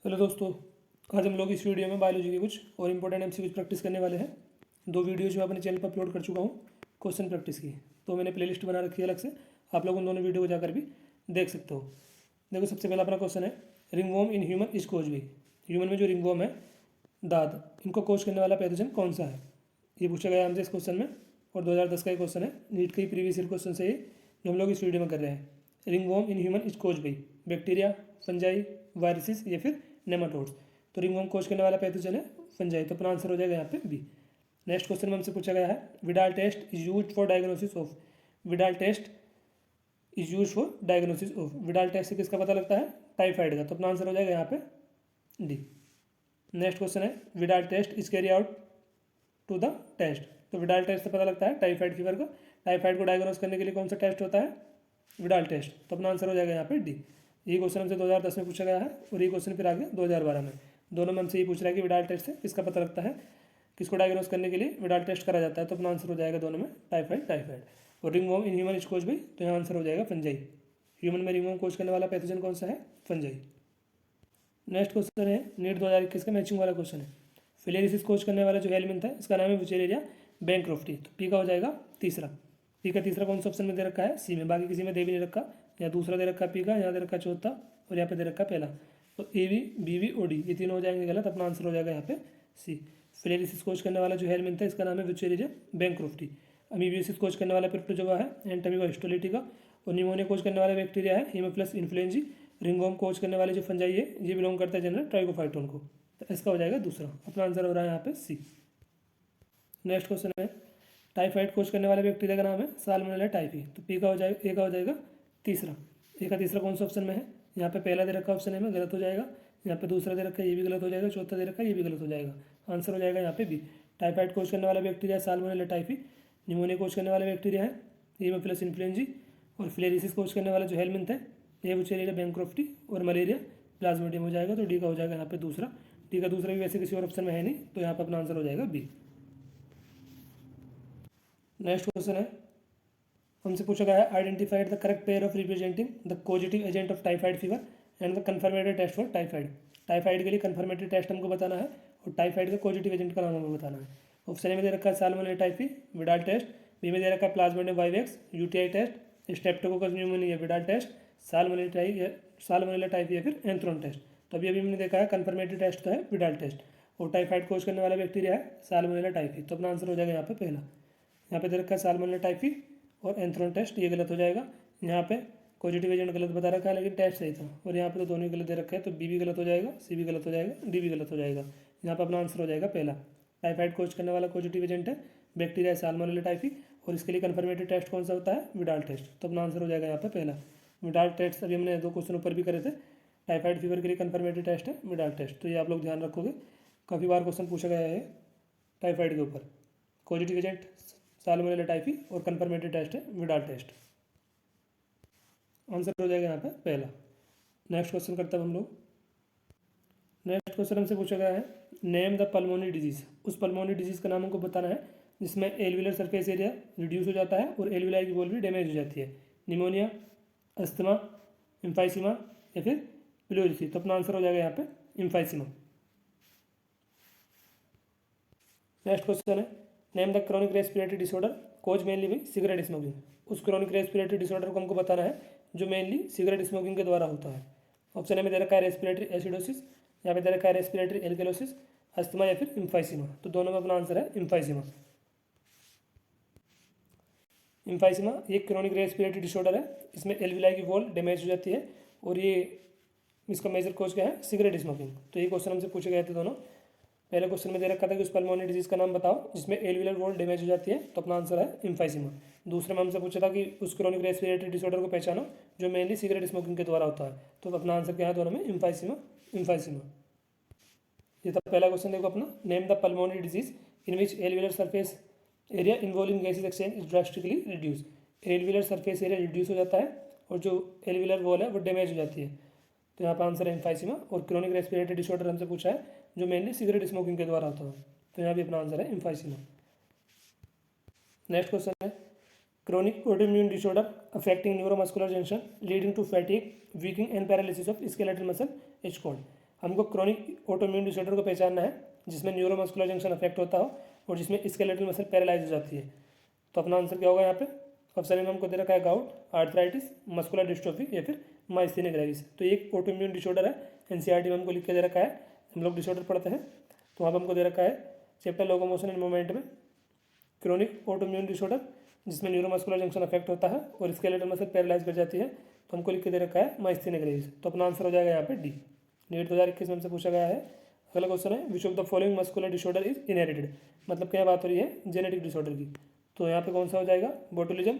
Hello दोस्तों, आज हम लोग इस वीडियो में बायोलॉजी के कुछ और इम्पोर्टेंट एमसीक्यूज प्रैक्टिस करने वाले हैं। दो वीडियोज मैं अपने चैनल पर अपलोड कर चुका हूँ क्वेश्चन प्रैक्टिस की, तो मैंने प्लेलिस्ट बना रखी है अलग से। आप लोग उन दोनों वीडियो को जाकर भी देख सकते हो। देखो, सबसे पहला अपना क्वेश्चन है, ringworm in human is cause by. ह्यूमन में जो रिंगवॉर्म है, दाद, इनको कोज करने वाला पैथोजन कौन सा है, ये पूछा गया हमसे इस क्वेश्चन में। और 2010 का ये क्वेश्चन है, नीट के ही प्रीवियस ईयर क्वेश्चन से ही जो हम लोग इस वीडियो में कर रहे हैं। Ringworm in human is cause by bacteria, fungi, viruses या फिर नेमाटोड्स। तो रिंगवॉर्म कोज करने वाला पैथोजन है फंजाई, तो अपना आंसर हो जाएगा यहाँ पे बी। नेक्स्ट क्वेश्चन में हमसे पूछा गया है, Widal test is use for diagnosis of. Widal test is use for diagnosis of. Widal test से किसका पता लगता है, टाइफाइड का, तो अपना आंसर हो जाएगा यहाँ पे डी। नेक्स्ट क्वेश्चन है, Widal test is carry out to the test. तो विडाल टेस्ट से पता लगता है टाइफाइड फीवर का। टाइफाइड को डायग्नोस करने के लिए कौन सा टेस्ट होता है, विडाल टेस्ट, तो अपना आंसर हो जाएगा यहाँ पे डी। ये क्वेश्चन हमसे 2010 में पूछा गया है और ये क्वेश्चन फिर आ गया 2012 में। दोनों में हमसे ये पूछ रहा है कि विडाल टेस्ट से किसका पता लगता है, किसको डायग्नोस करने के लिए विडाल टेस्ट करा जाता है, तो अपना आंसर हो जाएगा दोनों में टाइफाइड। और ringworm in human is cause by, तो यहाँ आंसर हो जाएगा फंजाई। ह्यूमन में रिंगवॉर्म कोज करने वाला पैथोजन कौन सा है, फंजाई। नेक्स्ट क्वेश्चन है, नीट 2021 का मैचिंग वाला क्वेश्चन है। फिलेरिसिस कोज करने वाला जो हेलमिंथ है, इसका नाम है विचेरेरिया बैंक्रॉफ्टी। तो पी का हो जाएगा तीसरा। पी का तीसरा कौन सा ऑप्शन में दे रखा है, सी में, बाकी किसी में दे भी नहीं रखा। यहाँ दूसरा दे रखा है पी का, यहाँ दे रखा है चौथा, और यहाँ पे दे रखा है पहला। तो ए बी, बी वी और डी, ये तीनों हो जाएंगे गलत। अपना आंसर हो जाएगा यहाँ पे सी। फिलेरिसिस कोज करने वाला जो हेलमिंथ है, इसका नाम है विचेरेरिया बैंक्रॉफ्टी। अमीबियोसिस कोज करने वाला प्रोटोजोआ है एंटमीबा हिस्टोलिटिका। और निमोनिया कोज करने वाला बैक्टीरिया है हीमोफिलस इन्फ्लुएंजी। रिंगवॉर्म कोज करने वाले जो फंजाई है, ये बिलोंग करता है जनरल ट्राइकोफाइटोन को। तो इसका हो जाएगा दूसरा। अपना आंसर हो रहा है यहाँ पे सी। नेक्स्ट क्वेश्चन है, टाइफाइड कोज करने वाले बैक्टीरिया का नाम है साल्मोनेला टाइफी। तो पी का हो जाएगा, ए का हो जाएगा तीसरा। ए का तीसरा कौन सा ऑप्शन में है, यहाँ पे पहला दे रखा ऑप्शन है में गलत हो जाएगा। यहाँ पे दूसरा दे रखा है, ये भी गलत हो जाएगा। चौथा दे रखा है, ये भी गलत हो जाएगा। आंसर हो जाएगा यहाँ पे बी। टाइफाइड कोज करने वाला बैक्टीरिया साल्मोनेला टाइफी। निमोनिया कोज करने वाला बैक्टीरिया है हीमोफिलस इन्फ्लुएंजी। और फिलेरिसिस कोज करने वाला जो हेलमिंथ है, ये विचेरेरिया बैंक्रॉफ्टी। और मलेरिया प्लाज्मोडियम हो जाएगा। तो डी का हो जाएगा यहाँ पे दूसरा। डी का दूसरा भी वैसे किसी और ऑप्शन में है नहीं, तो यहाँ पे अपना आंसर हो जाएगा बी। नेक्स्ट क्वेश्चन है, हमसे पूछा गया है, identified the correct pair of representing the positive agent of typhoid fever and the confirmatory test for typhoid. Typhoid के लिए कन्फर्मेटरी टेस्ट हमको बताना है और टाइफाइड का पॉजिटिव एजेंट का नाम हमको बताना है। ऑप्शन ए में दे रखा है Salmonella typhi, Widal test. B में दे रखा है Plasmodium vivax, UTI test. Streptococcus pneumonia, Widal test. Salmonella typhi या फिर एंथ्रोन टेस्ट। तो अभी हमने देखा है कन्फर्मेटरी टेस्ट तो है विडाल टेस्ट, और टाइफाइड कोज करने वाला बैक्टीरिया है साल्मोनेला टाइफी। तो अपना आंसर हो जाएगा यहाँ पे पहला। यहाँ पे दे रखा है साल्मोनेला टाइफी और एंथ्रोन टेस्ट, ये गलत हो जाएगा। यहाँ पे पॉजिटिव एजेंट गलत बता रखा है, लेकिन टेस्ट सही था। और यहाँ पे तो दोनों ही गलत दे रखा है, तो बी भी गलत हो जाएगा, सी भी गलत हो जाएगा, डी भी गलत हो जाएगा। यहाँ पे अपना आंसर हो जाएगा पहला। टाइफाइड कोज करने वाला पॉजिटिव एजेंट है बैक्टीरिया साल्मोनेला टाइफी, और इसके लिए कन्फर्मेटरी टेस्ट कौन सा होता है, विडाल टेस्ट। तो अपना आंसर हो जाएगा यहाँ पे पहला। विडाल टेस्ट अभी हमने दो क्वेश्चन ऊपर भी करे थे। टाइफाइड फीवर के लिए कन्फर्मेटरी टेस्ट है विडाल टेस्ट, तो ये आप लोग ध्यान रखोगे, काफ़ी बार क्वेश्चन पूछा गया है टाइफाइड के ऊपर। पॉजिटिव एजेंट साल्मोनेला टाइफी और कन्फर्मेटरी टेस्ट है विडाल टेस्ट। आंसर हो जाएगा यहाँ पे पहला। नेक्स्ट क्वेश्चन करते हैं हम लोग। नेक्स्ट क्वेश्चन हमसे पूछा गया है, नेम द पल्मोनरी डिजीज। उस पल्मोनरी डिजीज का नाम हमको बताना है जिसमें एल्विलर सरफेस एरिया रिड्यूस हो जाता है और एल्विलाई की वॉल भी डैमेज हो जाती है। निमोनिया, अस्थमा, एम्फाइसीमा या फिर प्लोरिसी। तो अपना आंसर हो जाएगा यहाँ पे एम्फाइसीमा। नेक्स्ट क्वेश्चन है, name the chronic respiratory disorder cause mainly by cigarette smoking. उस क्रोनिक रेस्पिरेटरी डिसऑर्डर को हमको बताना है जो मेनली सिगरेट स्मोकिंग के द्वारा होता है। ऑप्शन ए में दे रखा है रेस्पिरेटरी एसिडोसिस, यहाँ पे दे रखा है रेस्पिरेटरी एल्केलोसिस, अस्थमा या फिर एम्फाइसीमा। तो दोनों में अपना आंसर है एम्फाइसीमा। एम्फाइसीमा ये क्रोनिक रेस्पिरेटरी डिसऑर्डर है, इसमें एल्विलाई की वॉल डैमेज हो जाती है, और ये इसका मेजर कोज क्या है, सिगरेट स्मोकिंग। तो ये क्वेश्चन हमसे पूछे गए थे दोनों। पहले क्वेश्चन में दे रखा था कि उस पल्मोनरी डिजीज का नाम बताओ जिसमें एल्विलर वॉल डैमेज हो जाती है, तो अपना आंसर है एम्फाइसीमा। दूसरे में हमसे पूछा था कि उस क्रोनिक रेस्पिरेटरी डिसऑर्डर को पहचानो जो मेनली सिगरेट स्मोकिंग के द्वारा होता है, तो अपना आंसर क्या है दोनों में, एम्फाइसीमा। ये था पहला क्वेश्चन। देखो अपना, name the pulmonary disease in which alveolar surface area involving gases exchange is drastically reduce. Alveolar surface area reduce हो जाता है और जो एल्विलर वॉल है वो डैमेज हो जाती है, तो यहाँ पर आंसर है एम्फाइसीमा। और क्रोनिक रेस्पिरेटरी डिसऑर्डर हमसे पूछा है जो मेनली सिगरेट स्मोकिंग के द्वारा होता है, तो यहाँ भी अपना आंसर है एम्फाइसीमा। नेक्स्ट क्वेश्चन है, chronic autoimmune disorder affecting neuromuscular junction leading to fatigue, weakening and paralysis of skeletal muscle is called. हमको क्रोनिक ऑटोइम्यून डिसऑर्डर को पहचानना है जिसमें न्यूरोमस्कुलर जंक्शन अफेक्ट होता हो और जिसमें स्केलेटल मसल पैरालाइज हो जाती है। तो अपना आंसर क्या होगा यहाँ पे? ऑप्शन में हमको दे रखा है गाउट, आर्थराइटिस, मस्कुलर डिस्ट्रोफी या फिर माइस्थेनिया ग्रेविस। तो एक ऑटोइम्यून डिसऑर्डर है, एनसीईआरटी में हमको लिख के दे रखा है। हम लोग डिसऑर्डर पढ़ते हैं तो वहाँ पर हमको दे रखा है चैप्टर लोकोमोशन एंड मूवमेंट में क्रोनिक ऑटोइम्यून डिसऑर्डर जिसमें न्यूरोमस्कुलर जंक्शन अफेक्ट होता है और स्केलेटल मसल पैरालाइज कर जाती है, तो हमको लिख के दे रखा है माइस्थेनिया ग्रेविस। तो अपना आंसर हो जाएगा यहाँ पे डी। नीट 2021 में हमसे पूछा गया है। अगला क्वेश्चन है which of the following muscular disorder is inherited, मतलब क्या बात हो रही है? जेनेटिक डिसऑर्डर की। तो यहाँ पे कौन सा हो जाएगा? Botulism,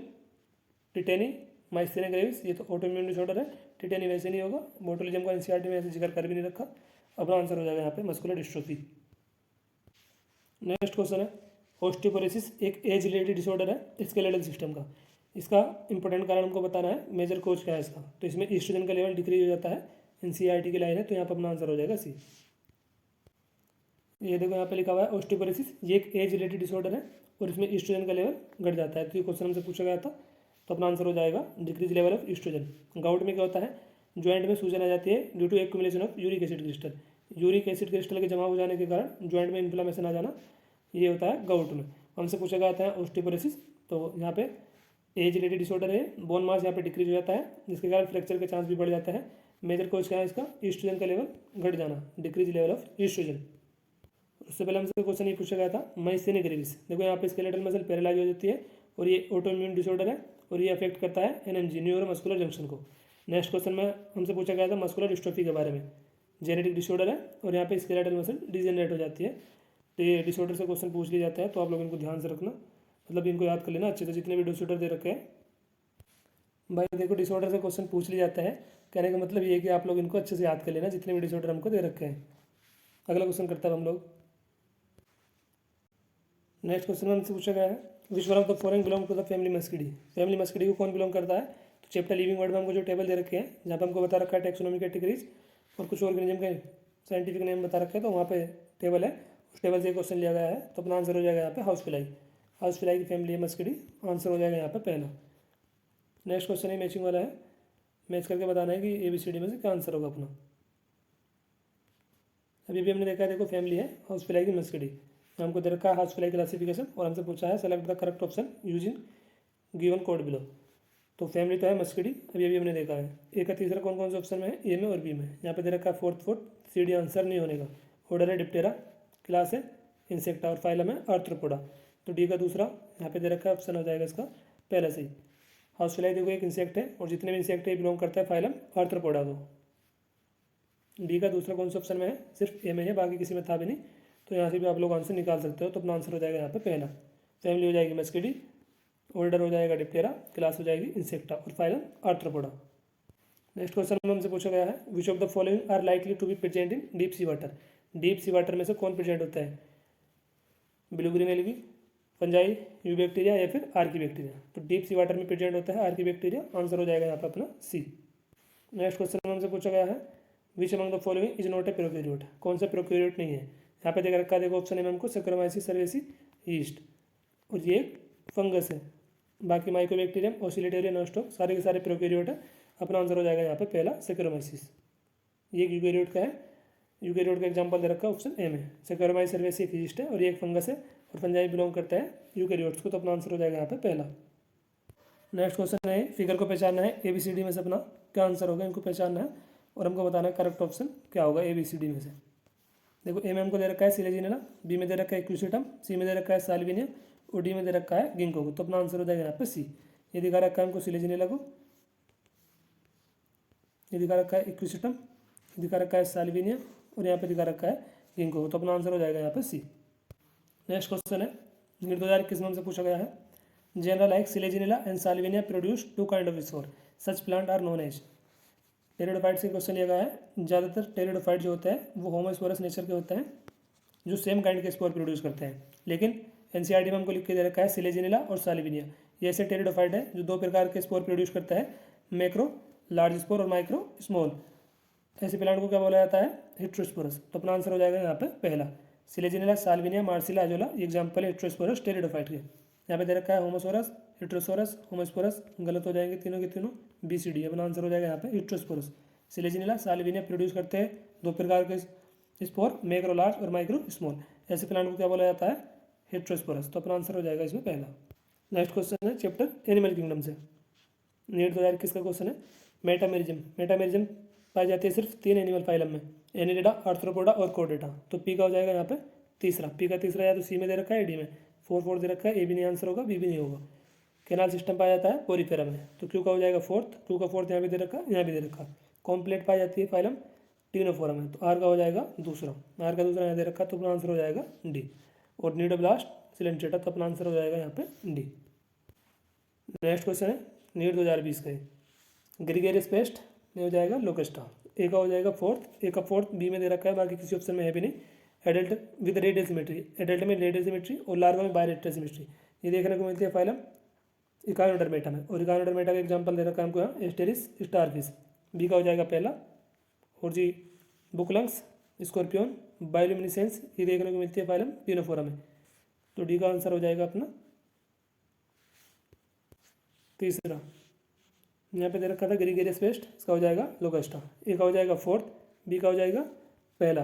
tetany, myasthenia gravis. ये तो ऑटोइम्यून डिसऑर्डर है, टिटेनी वैसे नहीं होगा, बोटुलिज्म का एनसीईआरटी में ऐसे जिक्र कर भी नहीं रखा। अपना आंसर हो जाएगा यहाँ पे मस्कुलर डिस्ट्रोफी। नेक्स्ट क्वेश्चन है ऑस्टियोपोरोसिस एक एज रिलेटेड डिसऑर्डर है स्केलेटल सिस्टम का। इसका इंपॉर्टेंट कारण हमको बताना है, मेजर कोज क्या है इसका। तो इसमें ईस्ट्रोजन का लेवल डिक्रीज हो जाता है, एनसीईआरटी की लाइन है, तो यहाँ पर अपना आंसर हो जाएगा सी। ये देखो यहाँ पे लिखा हुआ है ऑस्टियोपोरोसिस ये एक एज रिलेटेड डिसऑर्डर है और इसमें ईस्ट्रोजन का लेवल घट जाता है। तो ये क्वेश्चन हमसे पूछा गया था, तो अपना आंसर हो जाएगा decrease level of estrogen. Gout में क्या होता है? ज्वाइंट में सूजन आ जाती है due to accumulation of uric acid crystal. Uric acid crystal के जमा हो जाने के कारण ज्वाइंट में इन्फ्लेमेशन आ जाना, ये होता है गाउट में। हमसे पूछा गया था ऑस्टियोपोरोसिस, तो यहाँ पे एज रिलेटेड डिसऑर्डर है, बोन मास यहाँ पे डिक्रीज हो जाता है जिसके कारण फ्रैक्चर के चांस भी बढ़ जाता है। मेजर कोज क्या है इसका? ईस्ट्रोजन का लेवल घट जाना, डिक्रीज लेवल ऑफ ईस्ट्रोजन। उससे पहले हमसे क्वेश्चन ये पूछा गया था माइस्थेनिया ग्रेविस। देखो यहाँ पे स्केलेटल मसल पैरालाइज हो जाती है और ये ऑटोइम्यून डिसऑर्डर है और ये अफेक्ट करता है एनएमजी, न्यूरोमस्कुलर जंक्शन को। नेक्स्ट क्वेश्चन में हमसे पूछा गया था मस्कुलर डिस्ट्रोफी के बारे में, जेनेटिक डिसऑर्डर है और यहाँ पे स्केलेटल मसल डिजेनरेट हो जाती है। तो ये डिसऑर्डर से क्वेश्चन पूछ लिया जाता है, तो आप लोग इनको ध्यान से रखना, मतलब इनको याद कर लेना अच्छे से जितने भी डिसऑर्डर दे रखे हैं। भाई देखो डिसऑर्डर से क्वेश्चन पूछ लिया जाता है, कहने का मतलब ये है कि आप लोग इनको अच्छे से याद कर लेना जितने भी डिसऑर्डर हमको दे रखे हैं। अगला क्वेश्चन करता है हम लोग। नेक्स्ट क्वेश्चन में हमसे पूछा गया है which one of the following belong to the family Muscidae. Family Muscidae को कौन बिलोंग करता है? तो चैप्टर लिविंग वर्ड में हमको जो टेबल दे रखे हैं जहाँ पे हमको बता रखा है टैक्सोनॉमी कैटेगरीज और कुछ ऑर्गेनिज्म के साइंटिफिक नेम बता रखे हैं, तो वहाँ पे टेबल है, उस टेबल से क्वेश्चन लिया गया है। तो अपना आंसर हो जाएगा यहाँ पे हाउस फ्लाई। हाउस फ्लाई की फैमिली है मस्किडी, आंसर हो जाएगा यहाँ पे पहला। नेक्स्ट क्वेश्चन ही मैचिंग वाला है, मैच करके बताना है कि ABCD में से क्या आंसर होगा अपना। अभी भी हमने देखा है, देखो फैमिली है हाउस फ्लाई की मस्किडी, हमको दे रखा है हाउस फ्लाई क्लासिफिकेशन और हमसे पूछा है select the correct option using given code below. तो फैमिली तो है मस्किडी, अभी हमने देखा है। ए का तीसरा कौन कौन से ऑप्शन में है? ए में और बी में। यहाँ पे दे रखा है फोर्थ CD आंसर नहीं होने का। ऑर्डर है डिप्टेरा, क्लास है इंसेक्टा और फाइलम है आर्थ्रोपोडा। तो डी का दूसरा यहाँ पे दे रखा है ऑप्शन हो जाएगा इसका पहला सही। हाउस फ्लाई देखो एक इंसेक्ट है और जितने भी इंसेक्ट है बिलोंग करता है फाइलम आर्थ्रोपोडा को। डी का दूसरा कौन सा ऑप्शन में है? सिर्फ ए में है, बाकी किसी में था भी नहीं, तो यहाँ से भी आप लोग आंसर निकाल सकते हो। तो अपना आंसर हो जाएगा यहाँ पे पहला। फैमिली हो जाएगी मस्किडी, ऑर्डर हो जाएगा डिप्टेरा, क्लास हो जाएगी इंसेक्टा और फाइलम आर्थ्रोपोडा। नेक्स्ट क्वेश्चन में हमसे पूछा गया है which of the following are likely to be present in deep sea water. Deep sea water में से कौन प्रेजेंट होता है? Blue green algae, fungi, eu bacteria या फिर आर्की बैक्टीरिया। तो डीप सी वाटर में प्रेजेंट होता है आर्की बैक्टीरिया, आंसर हो जाएगा यहाँ पे अपना सी। नेक्स्ट क्वेश्चन में हमसे पूछा गया है which among the following is not a prokaryote. कौन सा प्रोक्यूरियोट नहीं है? यहाँ पे देख रखा है, देखो ऑप्शन है हमको सैक्रोमाइसिस सर्वेसी ईस्ट, और ये फंगस है। बाकी माइकोबैक्टीरियम, ऑसिलेटोरियम, नोस्टोक सारे के सारे प्रोक्यूरियोट है। अपना आंसर हो जाएगा यहाँ पे पहला सैक्रोमाइसिस। ये एक यूकैरियोट का है, यूकैरियोट का एग्जांपल दे रखा है ऑप्शन ए में। सैक्रोमाइसिस सर्वेसी एक ईस्ट है और ये एक फंगस है और फंजाई बिलोंग करता है यूकैरियोट्स को, तो अपना आंसर हो जाएगा यहाँ पे पहला। नेक्स्ट क्वेश्चन है फिगर को पहचानना है, ABCD में से अपना क्या आंसर होगा इनको पहचानना है और हमको बताना है करेक्ट ऑप्शन क्या होगा ABCD में से। देखो ए में हमको दे रखा है सिलेजिनेला, बी में दे रखा है क्यूसिटम, सी में दे रखा है साल्विनिया और डी में दे रखा है गिंको को। तो अपना आंसर हो जाएगा यहाँ पे सी। ये दिखा रखा है हमको सिलेजिनेला को, ये दिखा रखा है क्यूसिटम, ये दिखा रखा है साल्विनिया और यहाँ पे दिखा रखा है गिंको को। तो अपना आंसर हो जाएगा यहाँ पे सी। नेक्स्ट क्वेश्चन है नीट 2021 में हमसे पूछा गया है genera like Selaginella and Salvinia produce two kind of spore such plant are known as. Pteridophyte से क्वेश्चन लिया गया है। ज़्यादातर टेरिडोफाइट जो होता है वो होमोस्पोरस नेचर के होते हैं जो सेम काइंड के स्पोर प्रोड्यूस करते हैं, लेकिन एनसीईआरटी में हमको लिख के दे रखा है सिलेजिनेला और साल्विनिया। ये ऐसे टेरिडोफाइट है जो दो प्रकार के स्पोर प्रोड्यूस करता है, मैक्रो लार्ज स्पोर और माइक्रो स्मॉल। ऐसे प्लांट को क्या बोला जाता है? हेट्रोस्पोरस। तो अपना आंसर हो जाएगा यहाँ पे पहला सिलेजिनेला, साल्विनिया, मार्सिला, अजोला। ये एग्जाम्पल है हेट्रोस्पोरस टेरिडोफाइट के। यहाँ पे दे रखा है होमोसोरस, हेट्रोसोरस, होमोस्पोरस, गलत हो जाएंगे तीनों के तीनों, BCD। अपना आंसर हो जाएगा यहाँ पे हेट्रोस्पोरस। सिलेजिनेला, साल्विनिया प्रोड्यूस करते हैं दो प्रकार के स्पोर, मैक्रो लार्ज और माइक्रो स्मॉल। ऐसे प्लांट को क्या बोला जाता है? हेटेरोस्पोरस। तो अपना आंसर हो जाएगा इसमें पहला। नेक्स्ट क्वेश्चन है चैप्टर एनिमल किंगडम से, नीट 2021 का क्वेश्चन है। मेटामेरिज्म, मेटामेरिज्म पाई जाती है सिर्फ 3 एनिमल फाइलम में, एनिलिडा, आर्थ्रोपोडा और कोर्डेटा। तो पी का हो जाएगा यहाँ पे तीसरा। पी का तीसरा या तो सी में दे रखा है, डी में। 4 दे रखा है, ए भी नहीं आंसर होगा, बी भी नहीं होगा। कैनाल सिस्टम पाया जाता है पोरीफेरा में, तो क्यू का हो जाएगा फोर्थ। क्यू का फोर्थ यहाँ भी दे रखा है, यहाँ भी दे रखा है। कॉम्प्लेट पाई जाती है फाइलम टिनोफोरा में, तो आर का हो जाएगा दूसरा। आर का दूसरा यहाँ दे रखा है, तो अपना आंसर हो जाएगा डी। और नीडोब्लास्ट सिलेंट्रेटा, तो अपना आंसर हो जाएगा यहाँ पे डी। नेक्स्ट क्वेश्चन है नीट 2020 का, ग्रीगेरियस पेस्ट में हो जाएगा लोकेस्टा। ए का हो जाएगा फोर्थ, ए का फोर्थ बी में दे रखा है, बाकी किसी ऑप्शन में है भी नहीं। Adult with radial symmetry, adult में रेडियल सिमेट्री और लार्वा में बायलेटरल सिमेट्री, ये देखने को मिलती है फाइलम इकानोडर्मेटा में। और इकानोडर्मेटा का एग्जांपल दे रखा है हमको यहाँ एस्टेरिस स्टारफिश। बी का हो जाएगा पहला। और जी बुकलंग्स, स्कॉर्पियन, बायोल्यूमिनेसेंस, ये देखने को मिलती है फाइलम टिनोफोरा में। तो डी का आंसर हो जाएगा अपना तीसरा। यहाँ पे दे रखा था ग्रीगेरियस पेस्ट, इसका हो जाएगा लोकेस्टा। ए का हो जाएगा फोर्थ, बी का हो जाएगा पहला।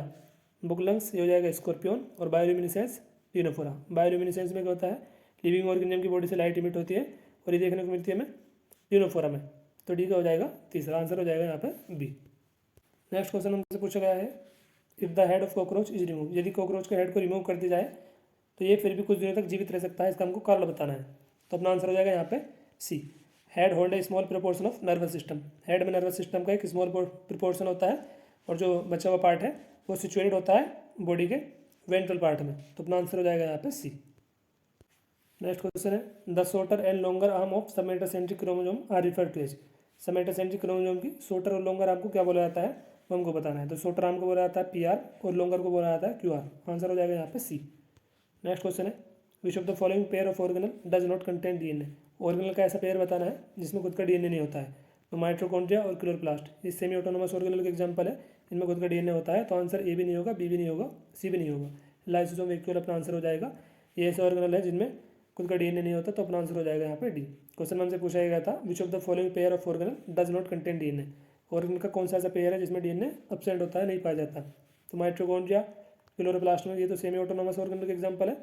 बुकलंग्स ये हो जाएगा स्कॉर्पियन और बायोल्यूमिनेसेंस टिनोफोरा। बायोल्यूमिनेसेंस में क्या होता है? लिविंग ऑर्गेनिज्म की बॉडी से लाइट इमिट होती है, और ये देखने को मिलती है हमें टिनोफोरा में। तो डी का हो जाएगा तीसरा। आंसर हो जाएगा यहाँ पे बी। नेक्स्ट क्वेश्चन हमसे पूछा गया है, if the head of cockroach is remove, यदि कॉकरोच के हेड को रिमूव कर दिया जाए तो ये फिर भी कुछ दिनों तक जीवित रह सकता है, इसका हमको कारण बताना है। तो अपना आंसर हो जाएगा यहाँ पे C. Head hold a small proportion of nervous system, head में नर्वस सिस्टम का एक स्मॉल प्रोपोर्शन होता है, और जो बचा हुआ पार्ट है वो सिचुएटेड होता है बॉडी के वेंट्रल पार्ट में। तो अपना आंसर हो जाएगा यहाँ पे सी। नेक्स्ट क्वेश्चन है, the shorter and longer arm of submetacentric chromosome are refer to as. Submetacentric chromosome की शॉर्टर और लॉन्गर आर्म को क्या बोला जाता है, वो हमको बताना है। तो शॉर्टर आर्म को बोला जाता है पी आर, और लॉन्गर को बोला जाता है क्यू आर। आंसर हो जाएगा यहाँ पे सी। नेक्स्ट क्वेश्चन है, which of the following pair of organelle does not contain DNA. Organelle का ऐसा पेयर बताना है जिसमें खुद का डीएनए नहीं होता है। तो माइटोकॉन्ड्रिया और क्लोरोप्लास्ट, ये सेमी ऑटोनोमस ऑर्गेनल के एग्जांपल है, इनमें खुद का डीएनए होता है। तो आंसर ए भी नहीं होगा, बी भी नहीं होगा, सी भी नहीं होगा। लाइसोसोम वैक्यूल अपना आंसर हो जाएगा। ये ऐसे ऑर्गेनल है जिनमें खुद का डीएनए नहीं होता, तो अपना आंसर हो जाएगा यहाँ पे डी। क्वेश्चन हमसे पूछा गया था, विच of the following pair of organelle does not contain DNA. Organelle का कौन सा ऐसा पेयर है जिसमें डीएनए एब्सेंट होता है, नहीं पाया जाता। तो माइटोकॉन्ड्रिया, क्लोरोप्लास्ट में, ये तो सेमी ऑटोनोमस ऑर्गेनल के एग्जांपल है,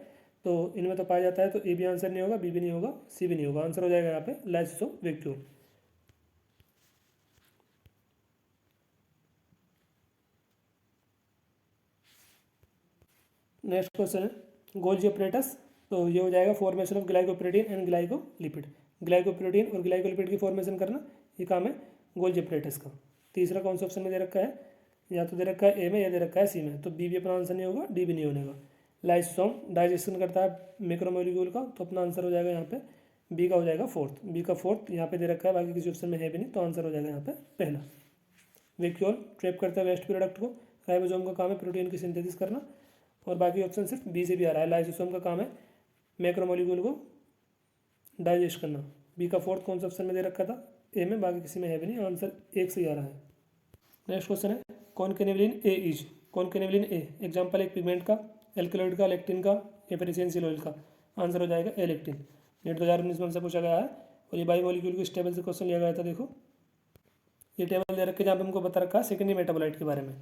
तो इनमें तो पाया जाता है। तो ए भी आंसर नहीं होगा, बी भी नहीं होगा, सी भी नहीं होगा। आंसर हो जाएगा यहाँ पे लाइसोसोम वैक्यूल। नेक्स्ट क्वेश्चन है गोल्जी ऑपरेटस। तो ये हो जाएगा formation of glycoprotein and glycolipid. Glycoprotein और ग्लाइकोलिपिड की फॉर्मेशन करना, ये काम है गोल्जी ऑपरेटस का। तीसरा कौन सा ऑप्शन में दे रखा है? या तो दे रखा है ए में, या दे रखा है सी में। तो बी भी अपना आंसर नहीं होगा, डी भी नहीं होने का। लाइसोसोम डाइजेशन करता है मैक्रोमोलिक्यूल का, तो अपना आंसर हो जाएगा यहाँ पे बी का हो जाएगा फोर्थ। बी का फोर्थ यहाँ पे दे रखा है, बाकी किसी ऑप्शन में है भी नहीं, तो आंसर हो जाएगा यहाँ पे पहला। वैक्यूल ट्रैप करता है वेस्ट प्रोडक्ट को। राइबोसोम का काम है प्रोटीन की सिंथेसिस करना, और बाकी ऑप्शन सिर्फ बी से भी आ रहा है। लाइसोसोम का काम है मैक्रोमोलिक्यूल को डाइजेस्ट करना। बी का फोर्थ कौन सा ऑप्शन में दे रखा था? ए में, बाकी किसी में है भी नहीं। आंसर एक से ही आ रहा है। नेक्स्ट क्वेश्चन है, कॉनकेनेवलिन ए इज। कॉनकेनेवलिन ए एग्जाम्पल एक पिगमेंट का, एल्कलॉइड का, लेक्टिन का, या फिर एसेंशियल ऑयल का। आंसर हो जाएगा ए लेक्टिन। नीट 2019 में हमसे पूछा गया है, और ये बाई मॉलिक्यूल के टेबल से क्वेश्चन लिया गया था। देखो ये टेबल दे रखे जहाँ पे हमको बता रखा है सेकेंडरी मेटाबोलाइट के बारे में।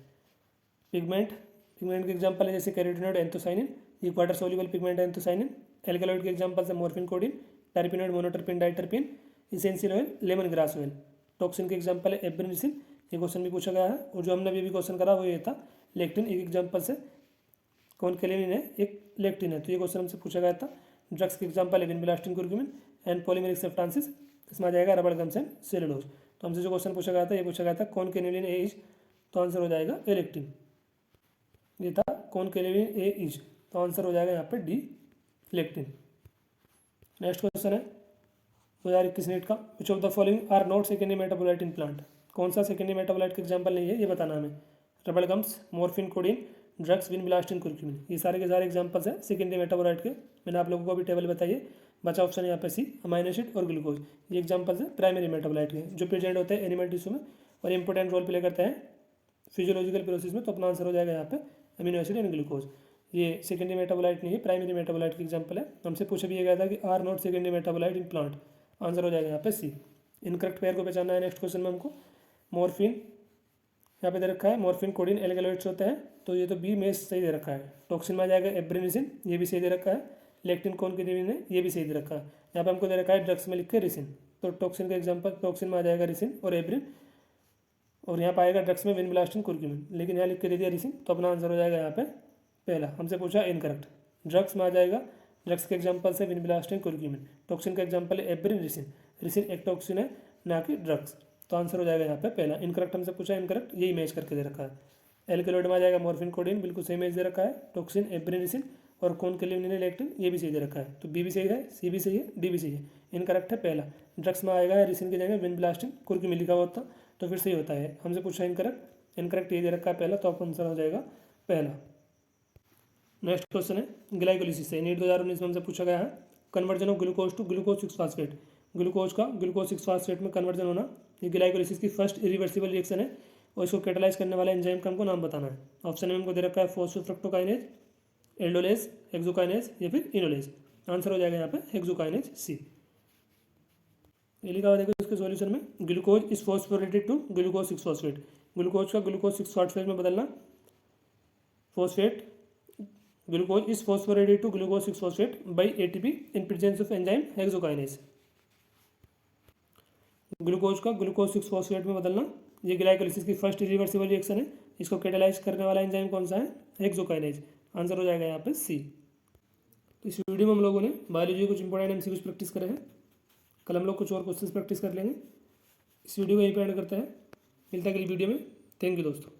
पिगमेंट के एग्जांपल है जैसे कैरोटिनॉइड, एंथोसाइनिन, ये वाटर सोल्यूबल पिगमेंट है एंथोसाइनिन। एल्कलॉइड के एग्जांपल से morphine, coding, terpenoid, monoterpene, diterpene, essential oil, lemon grass oil. Toxin के एग्जांपल है एब्रेनिसिन, ये क्वेश्चन भी पूछा गया है। और जो हमने अभी भी क्वेश्चन करा वो ये था लेक्टिन, एक एग्जांपल से कॉनकेनेवलिन है, एक लेक्टिन है। तो ये क्वेश्चन हमसे पूछा गया था। ड्रग्स के एग्जांपल है विनबिलास्टिन, कुर्कुमिन एंड पॉलीमेरिक सब्सटेंसेस, इसमें आ जाएगा रबड़ गम्स एंड सेलुलोज। तो हमसे जो क्वेश्चन पूछा गया था, ये पूछा गया था कॉनकेनेवलिन ए इज, तो आंसर हो जाएगा ए लेक्टिन। ये था कॉनकेनेवलिन ए इज, तो आंसर हो जाएगा यहाँ पे डी लेक्टिन। नेक्स्ट क्वेश्चन है 2021 नीट का, which of the following are not secondary metabolite in plant. कौन सा सेकेंडरी मेटाबोलाइट का एग्जांपल नहीं है, ये बताना हमें। रबड़ गम्स, मॉर्फिन, कोडिन, ड्रग्स, विनबिलास्टिन, कुर्क्यूमिन, ये सारे के सारे एग्जांपल्स हैं सेकेंडरी मेटाबोलाइट के। मैंने आप लोगों को अभी टेबल बताइए, बचा ऑप्शन यहाँ पे सी, अमाइनो एसिड और ग्लूकोज, ये एग्जांपल्स हैं प्राइमरी मेटाबोलाइट के, जो प्रेजेंट होते हैं एनिमल टिश्यू में और इंपॉर्टेंट रोल प्ले करते हैं फिजियोलॉजिकल प्रोसेस में। तो अपना आंसर हो जाएगा यहाँ पे अमीनो एसिड एंड ग्लूकोज। ये सेकेंडरी मेटाबोलाइट नहीं है, प्राइमरी मेटाबोलाइट का एग्जांपल है। हमसे पूछा भी गया था कि are not secondary metabolite in plant. Answer हो जाएगा यहाँ पे सी। इनकरेक्ट पेयर को पहचानना है नेक्स्ट क्वेश्चन में हमको। मॉर्फिन यहाँ पे दे रखा है मॉर्फिन कोडिन एल्कलॉइड्स होता है, तो ये तो बी में सही दे रखा है। टॉक्सिन में आ जाएगा एब्रेनिसिन, ये भी सही दे रखा है। लेक्टिन कौन की है, ये भी सही दे रखा है। यहाँ पे हमको दे रखा है ड्रग्स में लिख के रिसिन, तो टॉक्सिन का एग्जाम्पल टॉक्सिन में आ जाएगा रिसिन और एब्रिन, और यहाँ पाएगा ड्रग्स में विनब्लास्टिन कुर्क्यूमिन, लेकिन यहाँ लिख के दे दिया रिसिन, तो अपना आंसर हो जाएगा यहाँ पे पहला। हमसे पूछा इनकरेक्ट, ड्रग्स में आ जाएगा, ड्रग्स के एग्जाम्पल से विनब्लास्टिन कुर्क्यूमिन, टॉक्सिन का एग्जाम्पल है एब्रिन रिसिन, रिसिन एक टॉक्सिन है ना कि ड्रग्स, तो आंसर हो जाएगा यहाँ पे पहला। इनकरेक्ट हमसे पूछा इनकरेक्ट, यही मैच करके दे रखा है। एल्कलॉइड में आ जाएगा मॉर्फिन कोडिन, बिल्कुल सही मैच दे रखा है। टॉक्सिन एब्रिन रिसिन और कौन के लिए लेक्टिन, ये भी सही दे रखा है, तो बी भी सही है, सी भी सही है, डी भी सही है। इनकरेक्ट है पहला, ड्रग्स में आएगा रिसिन की जगह विनब्लास्टिन कुर्क्यूमिन लिखा हुआ था, तो फिर सही होता है। हमसे पूछा इनकरेक्ट, इनकरेक्ट ये दे रखा है पहला, तो आपका आंसर हो जाएगा पहला। नेक्स्ट क्वेश्चन है ग्लाइकोलिसिस से, नीट 2019 में हमसे पूछा गया है conversion of glucose to glucose 6 phosphate, glucose का ग्लूकोज 6 फास्फेट में कन्वर्जन होना, ये ग्लाइकोलिसिस की फर्स्ट इरिवर्सिबल रिएक्शन है, और इसको कैटालाइज करने वाला एंजाइम का हमको नाम बताना है। ऑप्शन में हमको दे रखा है फॉस्फोफ्रक्टोकाइनेज, एल्डोलेज, हेक्सोकाइनेज या फिर इनोलेज। आंसर हो जाएगा यहाँ पे हेक्सोकाइनेज सी। ये लिखा हुआ देखो इसके सॉल्यूशन में, glucose is phosphorylated to glucose 6 phosphate, glucose का ग्लूकोज 6 फॉस्फेट में बदलना, phosphate glucose is phosphorylated to glucose 6 phosphate by ATP in presence of enzyme hexokinase. Glucose का ग्लूकोज 6 फॉस्फेट में बदलना, ये ग्लाइकोलिसिस की फर्स्ट रिवर्सिबल रिएक्शन है, इसको कैटालाइज करने वाला एंजाइम कौन सा है, हेक्सोकाइनेज। आंसर हो जाएगा यहाँ पे सी। तो इस वीडियो में हम लोगों ने बायोलॉजी कुछ इंपॉर्टेंट एमसीक्यूज प्रैक्टिस करे हैं, कल हम लोग कुछ और क्वेश्चंस प्रैक्टिस कर लेंगे। इस वीडियो को यहीं पे एंड करते हैं, मिलता है अगली वीडियो में। थैंक यू दोस्तों।